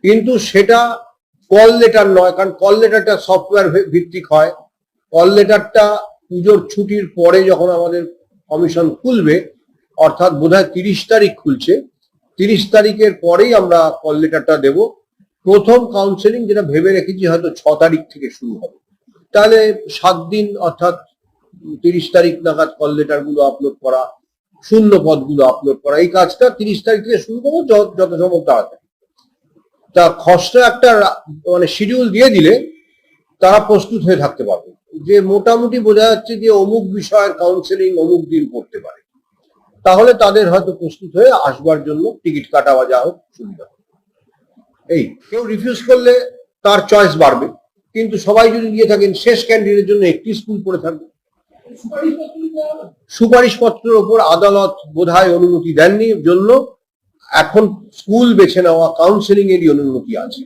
কিন্তু সেটা call letter নয়, কারণ কল লেটারটা সফটওয়্যার ভিত্তিক হয়। কল লেটারটা পুজোর ছুটির পরে যখন আমাদের কমিশন খুলবে, অর্থাৎ বোধহয় 30 তারিখ খুলছে, 30 তারিখের পরেই আমরা কল লেটারটা দেব। প্রথম কাউন্সেলিং যেটা ভেবে রেখেছি হয়তো 6 তারিখ থেকে শুরু হবে, তাহলে 7 দিন, অর্থাৎ 30 তারিখ নাগাদ কল লেটার গুলো আপলোড করা, শূন্য পদগুলো আপলোড করা, এই কাজটা 30 তারিখ থেকে শুরু করবো, যত সম্ভব তাড়াতাড়ি। তা খসড়া একটা মানে শিডিউল দিয়ে দিলে তারা প্রস্তুত হয়ে থাকতে পারবে, যে মোটামুটি বোঝা যাচ্ছে যে অমুক বিষয়ের কাউন্সেলিং অমুক দিন করতে পারে, তাহলে তাদের হয়তো প্রস্তুত হয়ে আসবার জন্য টিকিট কাটা বা যা হোক সুবিধা হবে। এই কেউ রিফিউজ করলে তার চয়েস বাড়বে, কিন্তু সবাই যদি দিয়ে থাকেন শেষ ক্যান্ডিডেটের জন্য একটি স্কুল পড়ে থাকবে। সুপারিশপত্রের ওপর আদালত বোধহয় অনুমতি দেননি, জন্য এখন স্কুল বেছে নেওয়া কাউন্সেলিং এরই অনুমতি আছে।